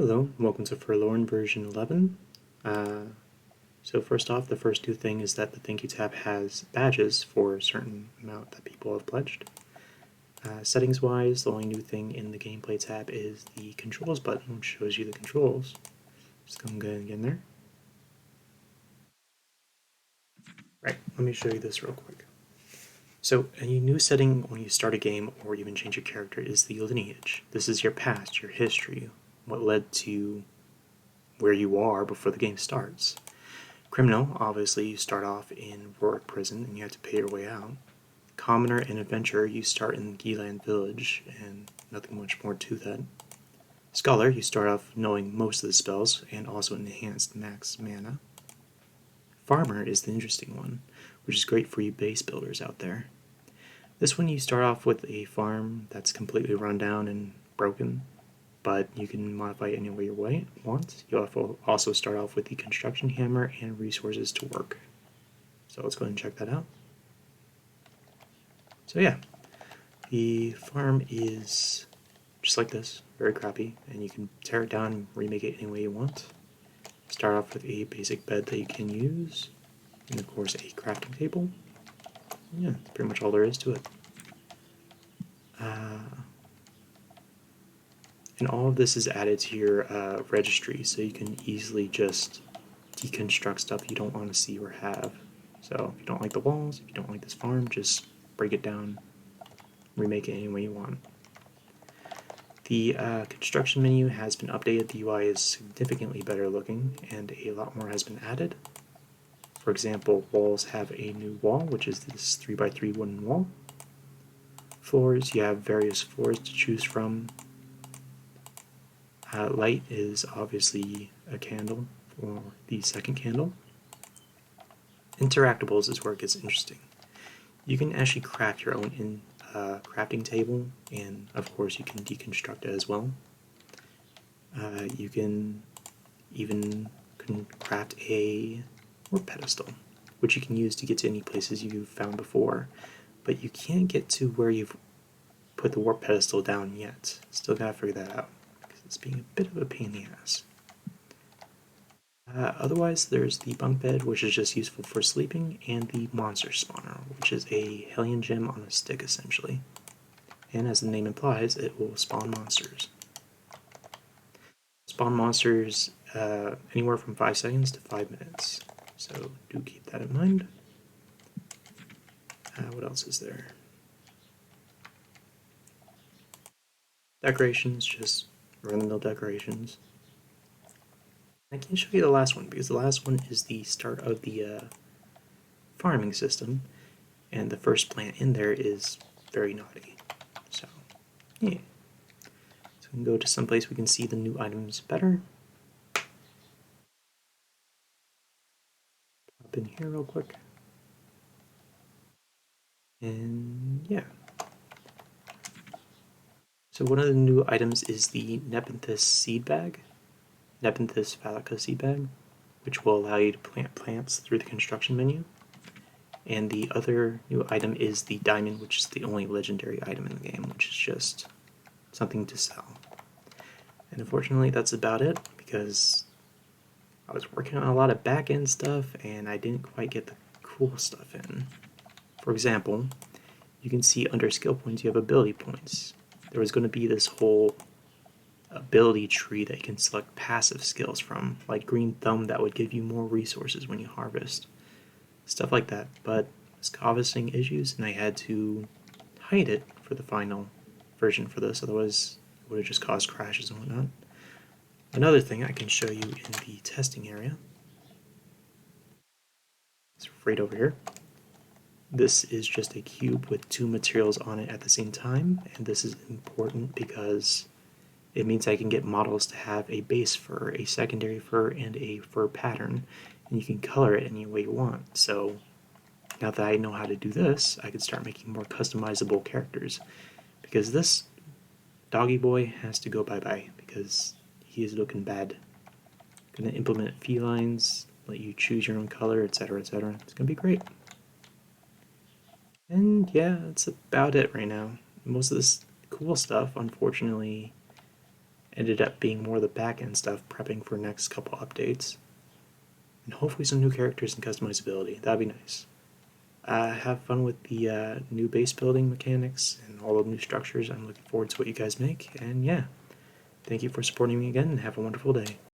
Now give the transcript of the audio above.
Hello, welcome to Furlorn version 11. So first off, the first new thing is that the Thank You tab has badges for a certain amount that people have pledged. Settings-wise, the only new thing in the Gameplay tab is the Controls button, which shows you the controls. Just go ahead and get in there. Right, let me show you this real quick. So a new setting when you start a game or even change your character is the lineage. This is your past, your history, what led to where you are before the game starts. Criminal, obviously you start off in Rourke prison and you have to pay your way out. Commoner and Adventurer, you start in Gilan village and nothing much more to that. Scholar, you start off knowing most of the spells and also enhanced max mana. Farmer is the interesting one, which is great for you base builders out there. This one you start off with a farm that's completely run down and broken, but you can modify it any way you want. You also start off with the construction hammer and resources to work. So let's go ahead and check that out. So yeah, the farm is just like this, very crappy, and you can tear it down and remake it any way you want. Start off with a basic bed that you can use, and of course a crafting table. Yeah, that's pretty much all there is to it. And all of this is added to your registry, so you can easily just deconstruct stuff you don't want to see or have. So if you don't like the walls, if you don't like this farm, just break it down, remake it any way you want. The construction menu has been updated. The UI is significantly better looking, and a lot more has been added. For example, walls have a new wall, which is this 3x3 wooden wall. Floors, you have various floors to choose from. Light is obviously a candle for the second candle. Interactables is where it gets interesting. You can actually craft your own crafting table, and of course you can deconstruct it as well. You can even craft a warp pedestal, which you can use to get to any places you've found before, but you can't get to where you've put the warp pedestal down yet. Still gotta figure that out, because it's being a bit of a pain in the ass. Otherwise, there's the bunk bed, which is just useful for sleeping, and the monster spawner, which is a Hellion gem on a stick, essentially. And as the name implies, it will spawn monsters. Spawn monsters anywhere from 5 seconds to 5 minutes, so do keep that in mind. What else is there? Decorations, just run-of-the-mill decorations. I can't show you the last one because the last one is the start of the farming system, and the first plant in there is very naughty. So, yeah. So we can go to some place we can see the new items better. Pop in here real quick. And yeah. So one of the new items is the Nepenthes seed bag. Nepenthes phallica seed bag, which will allow you to plant plants through the construction menu. And the other new item is the diamond, which is the only legendary item in the game, which is just something to sell. And unfortunately, that's about it, because I was working on a lot of back-end stuff, and I didn't quite get the cool stuff in. For example, you can see under skill points, you have ability points. There was going to be this whole ability tree that you can select passive skills from, like Green Thumb that would give you more resources when you harvest. Stuff like that, but it's causing issues and I had to hide it for the final version for this, otherwise it would have just caused crashes and whatnot. Another thing I can show you in the testing area, it's right over here. This is just a cube with 2 materials on it at the same time, and this is important because it means I can get models to have a base fur, a secondary fur, and a fur pattern, and you can color it any way you want. So now that I know how to do this, I can start making more customizable characters, because this doggy boy has to go bye-bye because he is looking bad. I'm going to implement felines, let you choose your own color, etc., etc. It's going to be great. And yeah, that's about it right now. Most of this cool stuff, unfortunately, ended up being more of the back-end stuff, prepping for next couple updates. And hopefully some new characters and customizability. That'd be nice. Have fun with the new base building mechanics and all the new structures. I'm looking forward to what you guys make. And yeah, thank you for supporting me again, and have a wonderful day.